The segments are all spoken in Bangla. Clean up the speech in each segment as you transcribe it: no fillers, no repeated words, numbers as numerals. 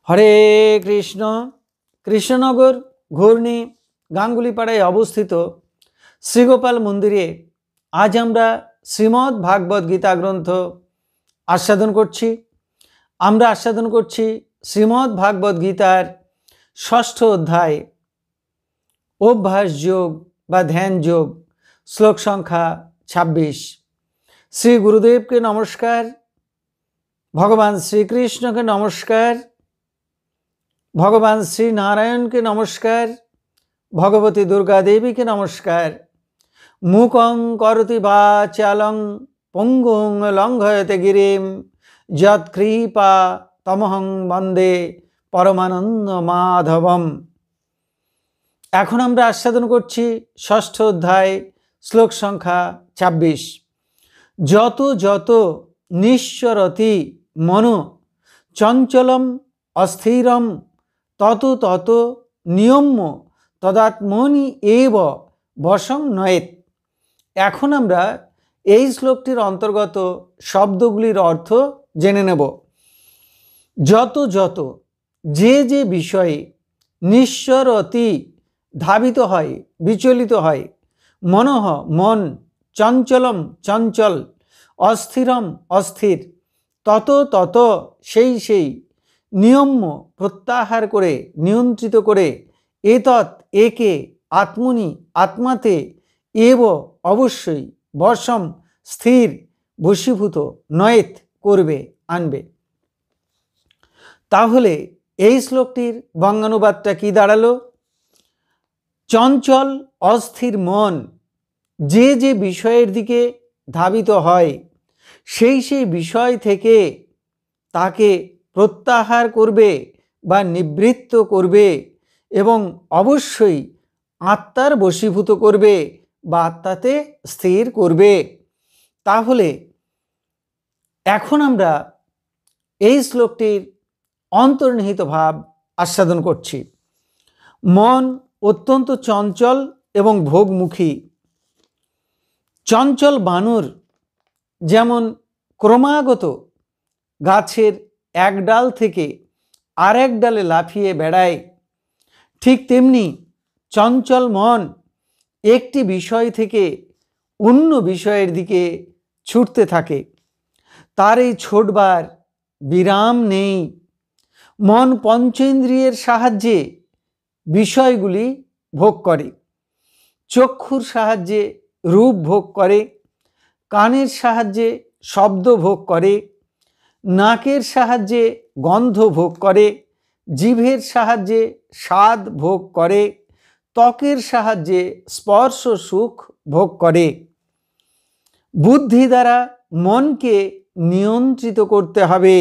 হরে কৃষ্ণ। কৃষ্ণনগর ঘূর্ণি গাঙ্গুলিপাড়ায় অবস্থিত শ্রীগোপাল মন্দিরে আজ আমরা শ্রীমদ্ ভাগবত গীতা গ্রন্থ আস্বাদন করছি। আমরা আস্বাদন করছি শ্রীমদ্ ভাগবত গীতার ষষ্ঠ অধ্যায় অভ্যাস যোগ বা ধ্যান যোগ, শ্লোক সংখ্যা 26। শ্রী গুরুদেবকে নমস্কার, ভগবান শ্রীকৃষ্ণকে নমস্কার, ভগবান শ্রী নারায়ণকে নমস্কার, ভগবতী দুর্গা দেবীকে নমস্কার। মুকং করতি বাচালং পঙ্গুং লঙ্ঘয়তে গিরিম যৎকৃপা তমহং বন্দে পরমানন্দ মাধবম। এখন আমরা আস্বাদন করছি ষষ্ঠ অধ্যায় শ্লোক সংখ্যা 26। যত যত নিঃসরতি মনো চঞ্চলম অস্থিরম তত তত নিয়ম্য তদাত্মনি এব বশং নয়েত। এখন আমরা এই শ্লোকটির অন্তর্গত শব্দগুলির অর্থ জেনে নেব। যত যত যে যে বিষয়ে নিঃসরতি ধাবিত হয়, বিচলিত হয়, মনঃ মন, চঞ্চলম চঞ্চল, অস্থিরম অস্থির, তত তত সেই সেই, নিয়ম্য প্রত্যাহার করে, নিয়ন্ত্রিত করে, এতৎ একে, আত্মনি আত্মাতে, এব অবশ্যই, বশম স্থির, বশীভূত, নয়েত করবে, আনবে। তাহলে এই শ্লোকটির বঙ্গানুবাদটা কি দাঁড়ালো? চঞ্চল অস্থির মন যে যে বিষয়ের দিকে ধাবিত হয়, সেই সেই বিষয় থেকে তাকে প্রত্যাহার করবে বা নিবৃত্ত করবে এবং অবশ্যই আত্মার বশীভূত করবে বা আত্মাতে স্থির করবে। তাহলে এখন আমরা এই শ্লোকটির অন্তর্নিহিত ভাব আস্বাদন করছি। মন অত্যন্ত চঞ্চল এবং ভোগমুখী। চঞ্চল বানর যেমন ক্রমাগত গাছের এক ডাল থেকে আরেক ডালে লাফিয়ে বেড়ায়, ঠিক তেমনি চঞ্চল মন একটি বিষয় থেকে অন্য বিষয়ের দিকে ছুটতে থাকে। তার এই ছোটবার বিরাম নেই। মন পঞ্চেন্দ্রিয়ের সাহায্যে বিষয়গুলি ভোগ করে। চক্ষুর সাহায্যে রূপ ভোগ করে, কানের সাহায্যে শব্দ ভোগ করে, নাকের সাহায্যে গন্ধ ভোগ করে, জিভের সাহায্যে স্বাদ ভোগ করে, ত্বকের সাহায্যে স্পর্শ সুখ ভোগ করে। বুদ্ধি দ্বারা মনকে নিয়ন্ত্রিত করতে হবে,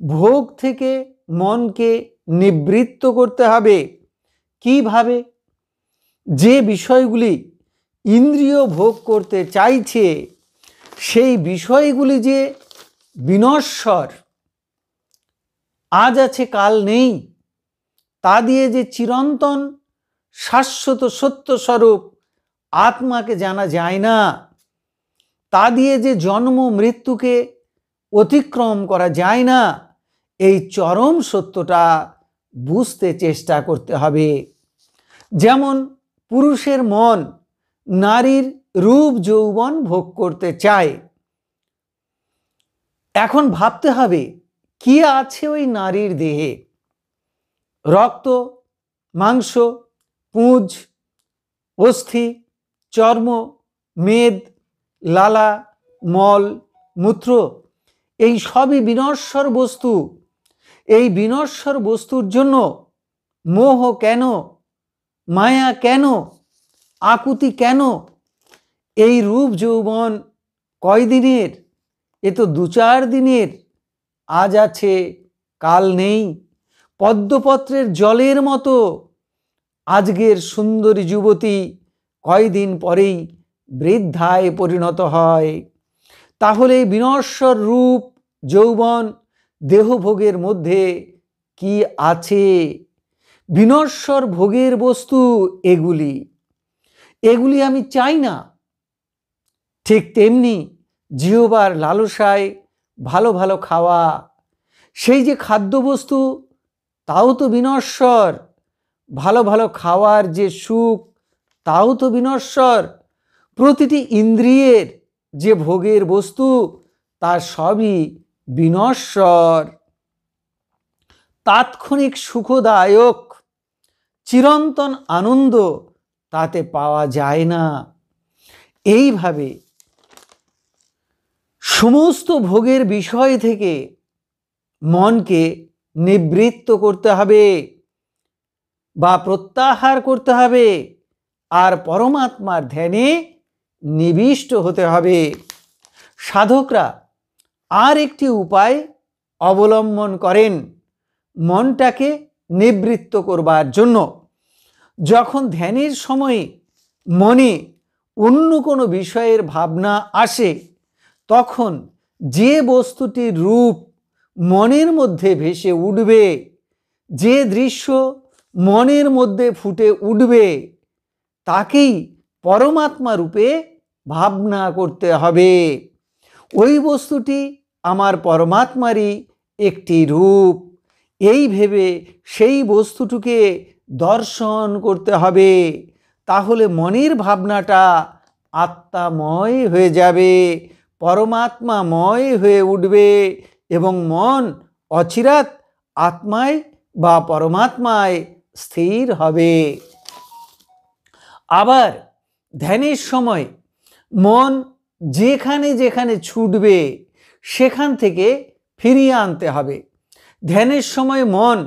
ভোগ থেকে মনকে নিবৃত্ত করতে হবে। কিভাবে? যে বিষয়গুলি ইন্দ্রিয় ভোগ করতে চাইছে সেই বিষয়গুলি যে বিনশ্বর, আজ আছে কাল নেই, তা দিয়ে যে চিরন্তন শাশ্বত সত্য স্বরূপ আত্মাকে জানা যায় না, তা দিয়ে যে জন্ম মৃত্যুকে অতিক্রম করা যায় না, এই চরম সত্যটা বুঝতে চেষ্টা করতে হবে। যেমন পুরুষের মন নারীর রূপ যৌবন ভোগ করতে চায়। এখন ভাবতে হবে কি আছে ওই নারীর দেহে? রক্ত, মাংস, পুঁজ, অস্থি, চর্ম, মেদ, লালা, মল, মূত্র, এই সবই বিনশ্বর বস্তু। এই বিনশ্বর বস্তুর জন্য মোহ কেন, মায়া কেন, আকুতি কেন? এই রূপ যৌবন কয়দিনের? এ তো 2-4 দিনের। আজ আছে কাল নেই। পদ্মপত্রের জলের মতো আজকের সুন্দরী যুবতী কয়দিন পরেই বৃদ্ধায় পরিণত হয়। তাহলে বিনশ্বর রূপ যৌবন দেহভোগের মধ্যে কি আছে? বিনশ্বর ভোগের বস্তু এগুলি। এগুলি আমি চাই না। ঠিক তেমনি জিহ্বার লালসায় ভালো ভালো খাওয়া, সেই যে খাদ্যবস্তু তাও তো বিনশ্বর, ভালো ভালো খাওয়ার যে সুখ তাও তো বিনশ্বর, প্রতিটি ইন্দ্রিয়ের যে ভোগের বস্তু তার সবই বিনশ্বর। তাৎক্ষণিক সুখদায়ক চিরন্তন আনন্দ তাতে পাওয়া যায় না। এইভাবে সমস্ত ভোগের বিষয় থেকে মনকে নিবৃত্ত করতে হবে বা প্রত্যাহার করতে হবে, আর পরমাত্মার ধ্যানে নিবিষ্ট হতে হবে। সাধকরা আর একটি উপায় অবলম্বন করেন মনটাকে নিবৃত্ত করবার জন্য। যখন ধ্যানের সময় মনে অন্য কোনো বিষয়ের ভাবনা আসে, তখন যে বস্তুটির রূপ মনের মধ্যে ভেসে উঠবে, যে দৃশ্য মনের মধ্যে ফুটে উঠবে, তাকেই পরমাত্মা রূপে ভাবনা করতে হবে। ওই বস্তুটি আমার পরমাত্মারই একটি রূপ, এই ভেবে সেই বস্তুটিকে দর্শন করতে হবে। তাহলে মনের ভাবনাটা আত্মাময় হয়ে যাবে, পরমাত্মাময় হয়ে উঠবে এবং মন অচিরাৎ আত্মায় বা পরমাত্মায় স্থির হবে। আবার ধ্যানের সময় মন যেখানে যেখানে ছুটবে সেখান থেকে ফিরিয়ে আনতে হবে। ধ্যানের সময় মন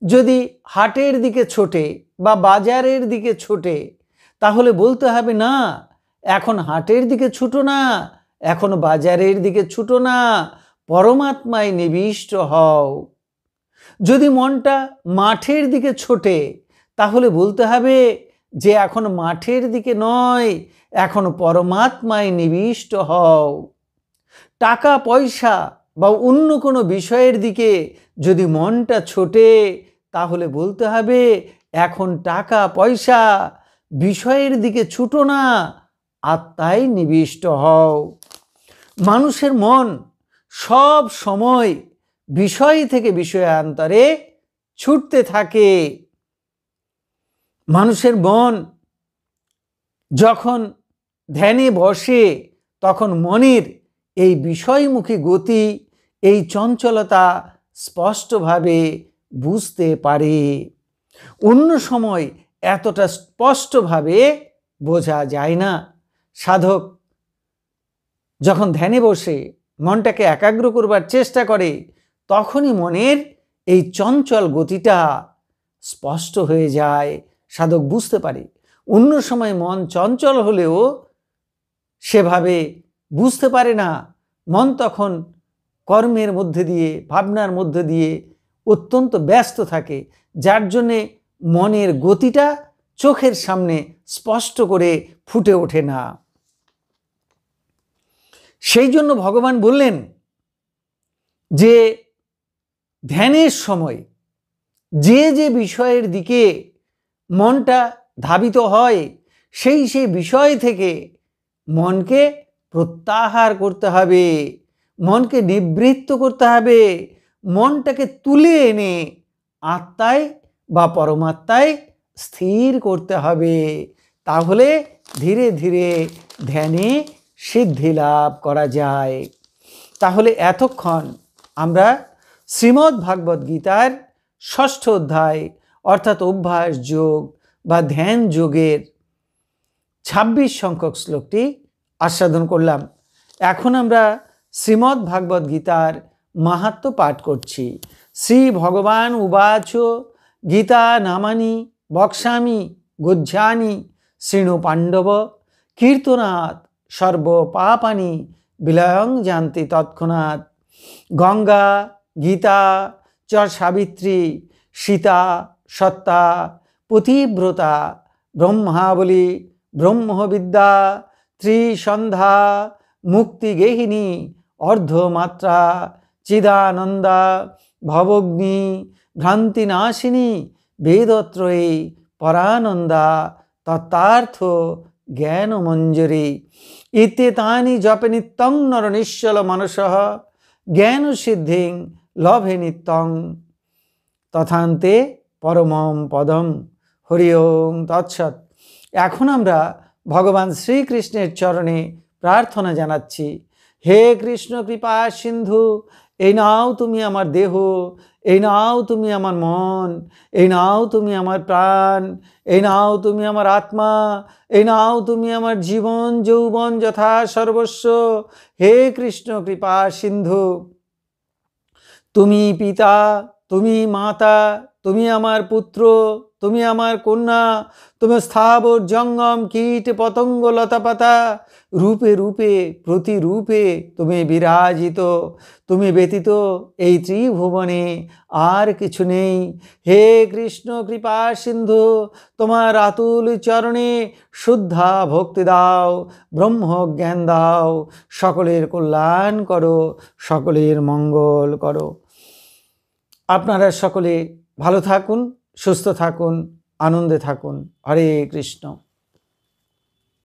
যদি হাটের দিকে ছোটে বা বাজারের দিকে ছোটে, তাহলে বলতে হবে না, এখন হাটের দিকে ছুটো না, এখন বাজারের দিকে ছুটো না, পরমাত্মায় নিবিষ্ট হও। যদি মনটা মাঠের দিকে ছোটে, তাহলে বলতে হবে যে এখন মাঠের দিকে নয়, এখন পরমাত্মায় নিবিষ্ট হও। টাকা পয়সা বা অন্য কোনো বিষয়ের দিকে যদি মনটা ছোটে, তাহলে বলতে হবে এখন টাকা পয়সা বিষয়ের দিকে ছুটো না, আত্মায় নিবিষ্ট হও। মানুষের মন সব সময় বিষয় থেকে বিষয়ান্তরে ছুটতে থাকে। মানুষের মন যখন ধ্যানে বসে, তখন মনের এই বিষয়মুখী গতি, এই চঞ্চলতা স্পষ্টভাবে বুঝতে পারে। অন্য সময় এতটা স্পষ্টভাবে বোঝা যায় না। সাধক যখন ধ্যানে বসে মনটাকে একাগ্র করবার চেষ্টা করে, তখনই মনের এই চঞ্চল গতিটা স্পষ্ট হয়ে যায়, সাধক বুঝতে পারে। অন্য সময় মন চঞ্চল হলেও সেভাবে বুঝতে পারে না, মন তখন কর্মের মধ্যে দিয়ে, ভাবনার মধ্যে দিয়ে অত্যন্ত ব্যস্ত থাকে, যার জন্যে মনের গতিটা চোখের সামনে স্পষ্ট করে ফুটে ওঠে না। সেই জন্য ভগবান বললেন যে ধ্যানের সময় যে যে বিষয়ের দিকে মনটা ধাবিত হয়, সেই সেই বিষয় থেকে মনকে প্রত্যাহার করতে হবে, মনকে নিবৃত্ত করতে হবে, মনটাকে তুলে এনে আত্মায় বা পরমাত্মায় স্থির করতে হবে। তাহলে ধীরে ধীরে ধ্যানে সিদ্ধি লাভ করা যায়। তাহলে এতক্ষণ আমরা শ্রীমদ্ ভাগবত গীতার ৬ষ্ঠ অধ্যায় অর্থাৎ অভ্যাস যোগ বা ধ্যান যোগের ২৬ সংখ্যক শ্লোকটি আস্বাদন করলাম। এখন আমরা শ্রীমদ্ ভাগবত গীতার মাহাত্ম্য পাঠ করছি। শ্রী ভগবান উবাচ গীতা নামানি বক্ষ্যামি গূহ্যানি শৃণু পাণ্ডব কীর্তনাৎ সর্ব পাপানি বিলয়ং যান্তি তৎক্ষণাৎ। গঙ্গা গীতা চ সাবিত্রী সীতা সত্তা পতিব্রতা ব্রহ্মাবলী ব্রহ্মবিদ্যা ত্রিসন্ধ্যা মুক্তিগেহিনী অর্ধমাত্রা চিদানন্দা ভবগ্নি ভ্রান্তিনাশিনী বেদত্রয়ী পরানন্দা তত্তার্থ জ্ঞানমঞ্জরি ইত্যেতানি জপে নিত্যং নরনিশ্চল মানসঃ জ্ঞানসিদ্ধিং লভে নিত্যং তথান্তে পরমম পদম। হরি ওম তৎসৎ। এখন আমরা ভগবান শ্রীকৃষ্ণের চরণে প্রার্থনা জানাচ্ছি, হে কৃষ্ণ কৃপা সিন্ধু, এই নাও তুমি আমার দেহ, এই নাও তুমি আমার মন, এই নাও তুমি আমার প্রাণ, এই নাও তুমি আমার আত্মা, এই নাও তুমি আমার জীবন যৌবন যথা সর্বস্ব। হে কৃষ্ণ কৃপা সিন্ধু, তুমি পিতা, তুমি মাতা, তুমি আমার পুত্র, তুমি আমার কন্যা, তুমি স্থাবর জঙ্গম কীট পতঙ্গ লতাপাতা, রূপে রূপে প্রতিরূপে তুমি বিরাজিত। তুমি ব্যতীত এই ত্রিভুবনে আর কিছু নেই। হে কৃষ্ণ কৃপা সিন্ধু, তোমার আতুল চরণে শুদ্ধা ভক্তি দাও, ব্রহ্ম জ্ঞান দাও, সকলের কল্যাণ করো, সকলের মঙ্গল করো। আপনারা সকলে ভালো থাকুন, সুস্থ থাকুন, আনন্দে থাকুন। হরে কৃষ্ণ।